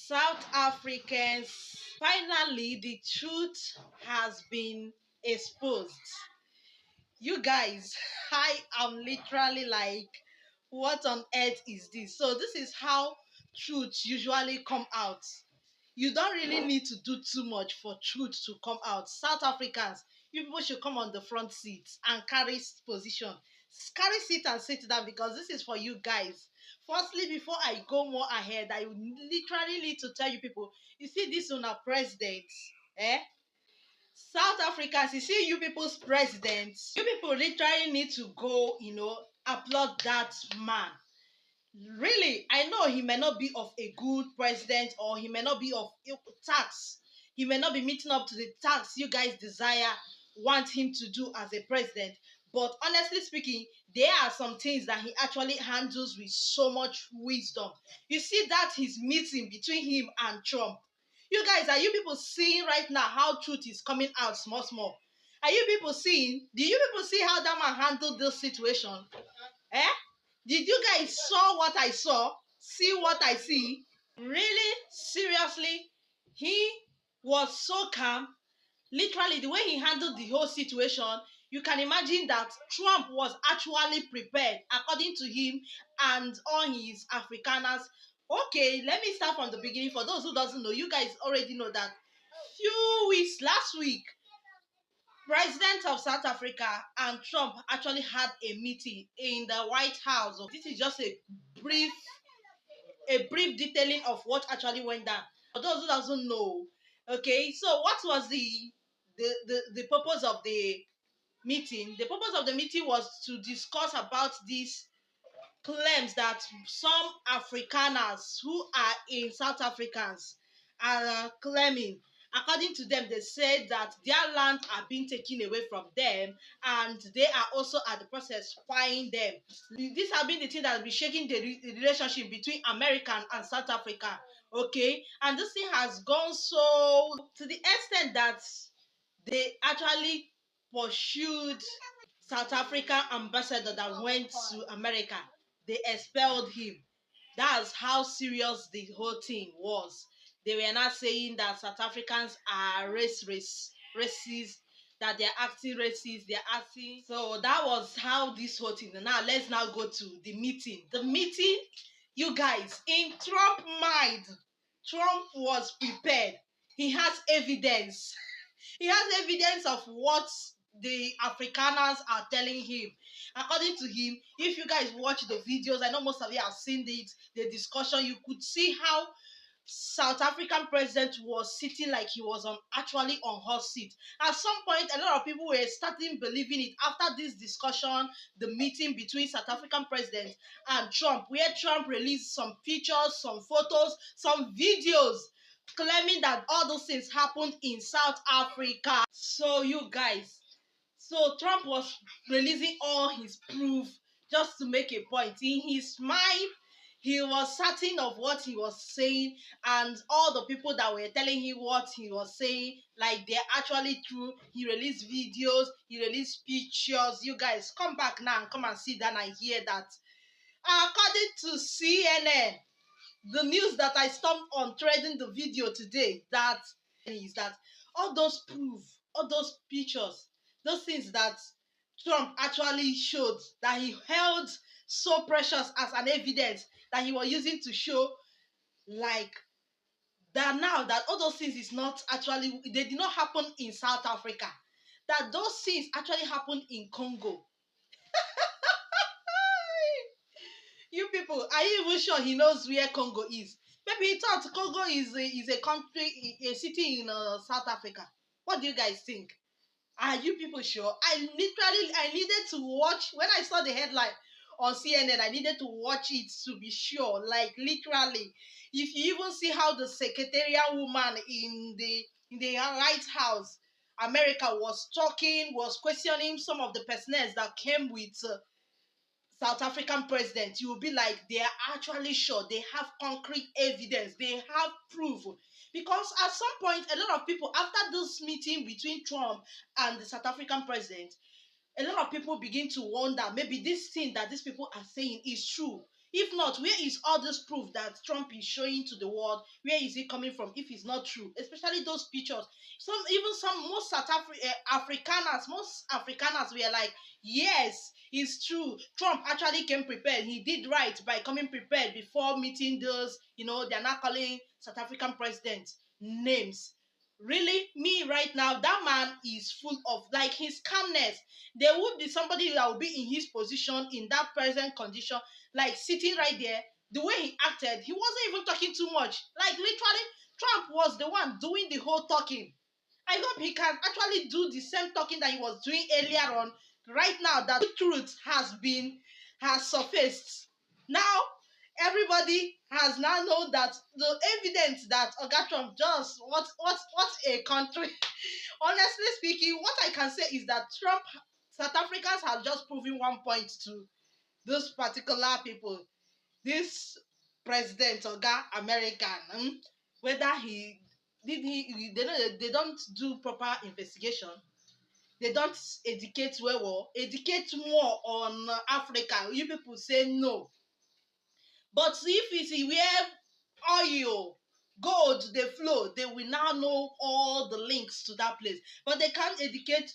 South Africans, finally the truth has been exposed. You guys, I am literally like, what on earth is this? So this is how truth usually come out. You don't really need to do too much for truth to come out. South Africans, you people should come on the front seat and carry position. Carry seat and sit down because this is for you guys. Firstly, before I go more ahead, I literally need to tell you people, you see this on our president, eh? South Africans, you see you people's president, you people literally need to go, applaud that man. Really, I know he may not be of a good president, or he may not be of tax. He may not be meeting up to the tax you guys want him to do as a president. But honestly speaking, there are some things that he actually handles with so much wisdom. You see that his meeting between him and Trump. You guys, are you people seeing right now how truth is coming out small, small? Are you people seeing? Do you people see how that man handled this situation? Eh? Did you guys saw what I saw? See what I see? Really? Seriously? He was so calm. Literally, the way he handled the whole situation, you can imagine that Trump was actually prepared, according to him and all his Afrikaners. Okay, let me start from the beginning. For those who doesn't know, you guys already know that last week, President of South Africa and Trump actually had a meeting in the White House. This is just a brief detailing of what actually went down. For those who doesn't know, okay, so what was the purpose of the meeting? The purpose of the meeting was to discuss about these claims that some Afrikaners who are in South Africans are claiming. According to them, they said that their land are being taken away from them, and they are also at the process buying them. These have been the things that have been shaking the relationship between America and South Africa. Okay, and this thing has gone so to the extent that they actually pursued South African ambassador that went to America. They expelled him. That's how serious the whole thing was. They were not saying that South Africans are racist, that they're acting racist, they're acting. So that was how this whole thing. Now let's now go to the meeting. The meeting, you guys, in Trump mind, Trump was prepared. He has evidence. He has evidence of what the Afrikaners are telling him. According to him, if you guys watch the videos, I know most of you have seen it, the discussion, you could see how South African president was sitting like he was actually on hot seat. At some point, a lot of people were starting believing it after this discussion, the meeting between South African president and Trump, where Trump released some pictures, some photos, some videos claiming that all those things happened in South Africa. So you guys, so Trump was releasing all his proof just to make a point. In his mind, he was certain of what he was saying, and all the people that were telling him what he was saying, like they're actually true. He released videos, he released pictures. You guys, come back now and come and see that and hear that. According to CNN, the news that I stopped on threading the video today, that is that all those proof, all those pictures, those things that Trump actually showed, that he held so precious as an evidence that he was using to show, like, that now that all those things is not actually, they did not happen in South Africa, that those things actually happened in Congo. You people, are you even sure he knows where Congo is? Maybe he thought Congo is a country, a city in South Africa. What do you guys think? Are you people sure? I needed to watch, when I saw the headline on CNN, I needed to watch it to be sure, like literally. If you even see how the secretariat woman in the White House, America, was questioning some of the personnel that came with South African president, you will be like, they are actually sure, they have concrete evidence, they have proof. Because at some point, a lot of people, after this meeting between Trump and the South African president, a lot of people begin to wonder, maybe this thing that these people are saying is true. If not, where is all this proof that Trump is showing to the world? Where is it coming from if it's not true? Especially those pictures. Most Afrikaners, most Afrikaners were like, yes, it's true. Trump actually came prepared. He did right by coming prepared before meeting those, they're not calling South African president names. Really, me right now, that man is full of, like, his calmness. There would be somebody that would be in his position, in that present condition, like sitting right there. The way he acted, he wasn't even talking too much. Like, literally, Trump was the one doing the whole talking. I hope he can actually do the same talking that he was doing earlier on. Right now, that the truth has surfaced. Now everybody has now known that the evidence that Oga Trump just what a country. Honestly speaking, what I can say is that South Africans have just proven one point to those particular people. This president Oga American, whether he did they don't do proper investigation. They don't educate well, educate more on Africa. You people say no. But if it's where oil, gold, they flow, they will now know all the links to that place. But they can't educate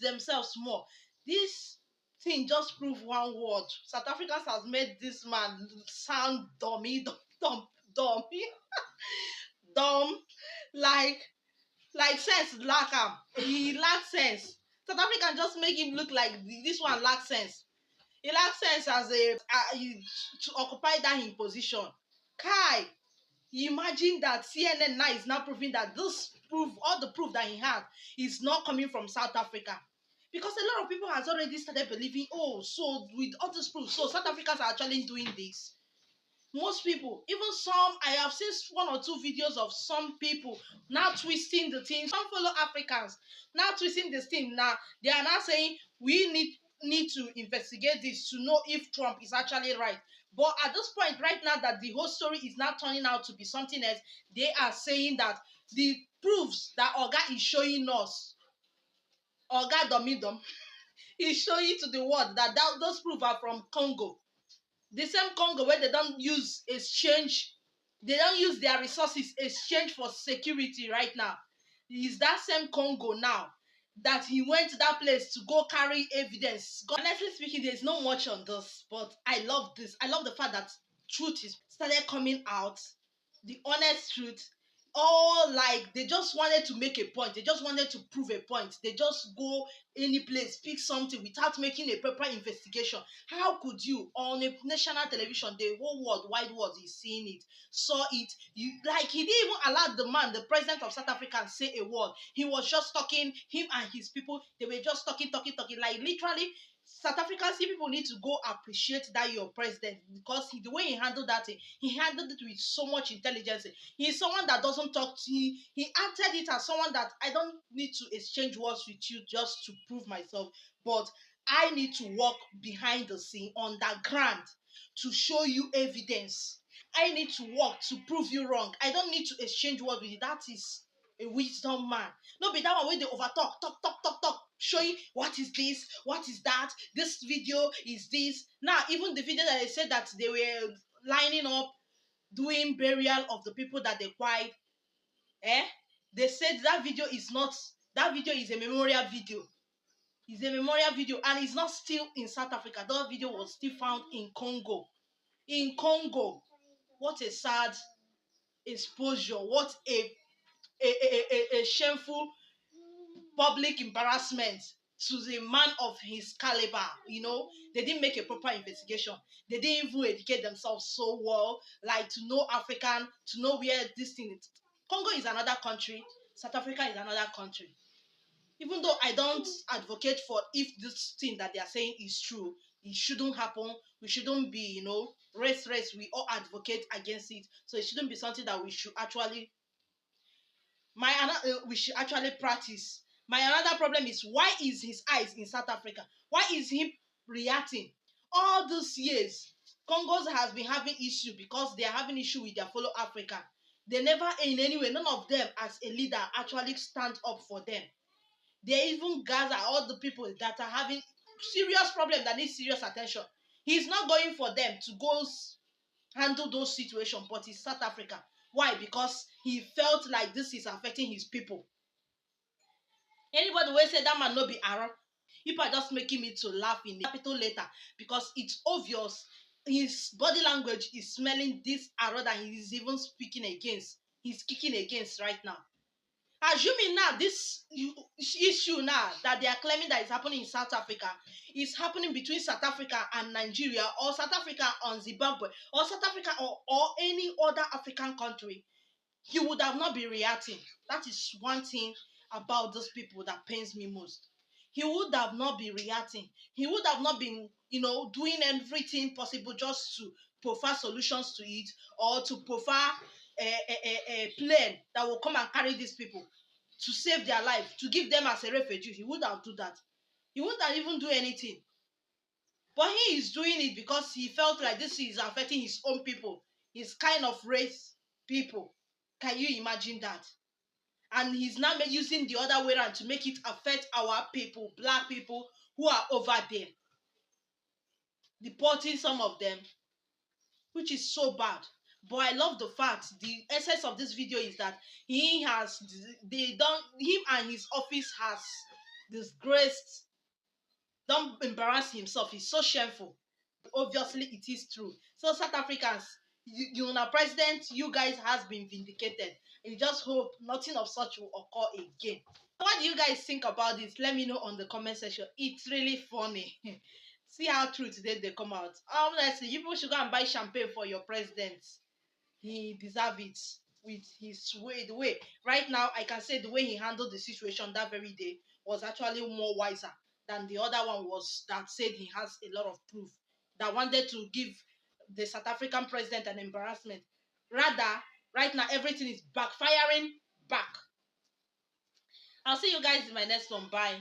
themselves more. This thing just prove one word. South Africans has made this man sound dummy, dummy, dumb, like sense lack am. He lack sense. South African just make him look like this one lack sense. He lacks sense as to occupy that in position. Kai, imagine that CNN now is now proving that all the proof that he had is not coming from South Africa. Because a lot of people has already started believing, oh, so with all this proof, so South Africans are actually doing this. Most people, even some, I have seen one or two videos of some people now twisting the thing. Some fellow Africans now twisting this thing. Now they are now saying we need to investigate this to know if Trump is actually right. But at this point right now that the whole story is now turning out to be something else, they are saying that the proofs that Oga is showing us, Oga Domidom, is showing to the world that those proofs are from Congo. The same Congo where they don't use their resources exchange for security right now. Is that same Congo now that he went to that place to go carry evidence. Honestly speaking, there's not much on this, but I love this. I love the fact that truth is started coming out, the honest truth. All like they just wanted to make a point. They just wanted to prove a point. They just go any place, pick something without making a proper investigation. How could you on a national television, the whole world, wide world is seeing it, saw it? You like he didn't even allow the man, the president of South Africa, say a word. He was just talking. Him and his people, they were just talking. Like literally, South African people need to go appreciate that your president because the way he handled that thing, he handled it with so much intelligence. He's someone that doesn't talk to he acted it as someone that I don't need to exchange words with you just to prove myself, but I need to walk behind the scene underground to show you evidence. I need to walk to prove you wrong. I don't need to exchange words with you. That is a wisdom man. No be that one where they over talk, showing what is this, what is that, this video is this. Now, even the video that they said that they were lining up doing burial of the people that they quiet, they said that video is not, that video is a memorial video. It's a memorial video and it's not still in South Africa. That video was still found in Congo. In Congo. What a sad exposure. What a shameful public embarrassment to the man of his caliber. They didn't make a proper investigation. They didn't even educate themselves so well, like to know African, to know where this thing is. Congo is another country. South Africa is another country. Even though I don't advocate for if this thing that they are saying is true, it shouldn't happen. We shouldn't be, race. We all advocate against it. So it shouldn't be something that we should actually practice. My another problem is, why is his eyes in South Africa? Why is he reacting? All these years, Congos has been having issue because they are having issue with their fellow African. They never in any way, none of them as a leader actually stand up for them. They even gather all the people that are having serious problems that need serious attention. He's not going for them to go handle those situations, but it's South Africa. Why? Because he felt like this is affecting his people. Anybody will say that man no be Arab. People are just making me to laugh in the capital later because it's obvious his body language is smelling this arrow that he is even speaking against. He's kicking against right now. Assuming now this issue now that they are claiming that is happening in South Africa is happening between South Africa and Nigeria, or South Africa and Zimbabwe, or South Africa or any other African country, he would have not been reacting. That is one thing about those people that pains me most. He would have not been reacting. He would have not been, doing everything possible just to provide solutions to it, or to provide a plane that will come and carry these people to save their life, to give them as a refugee. He would have do that. He wouldn't have even do anything. But he is doing it because he felt like this is affecting his own people, his kind of race people. Can you imagine that? And he's now using the other way around to make it affect our people, black people who are over there, deporting some of them, which is so bad. But I love the fact, the essence of this video is that him and his office has disgraced, don't embarrass himself. He's so shameful. Obviously it is true. So South Africans, you know, president, you guys has been vindicated. And just hope nothing of such will occur again. What do you guys think about this? Let me know on the comment section. It's really funny. See how true today they come out. Honestly, you people should go and buy champagne for your president. He deserves it with his way. The way right now, I can say the way he handled the situation that very day was actually more wiser than the other one was, that said he has a lot of proof, that wanted to give the South African president an embarrassment. Rather, right now everything is backfiring back. I'll see you guys in my next one. Bye.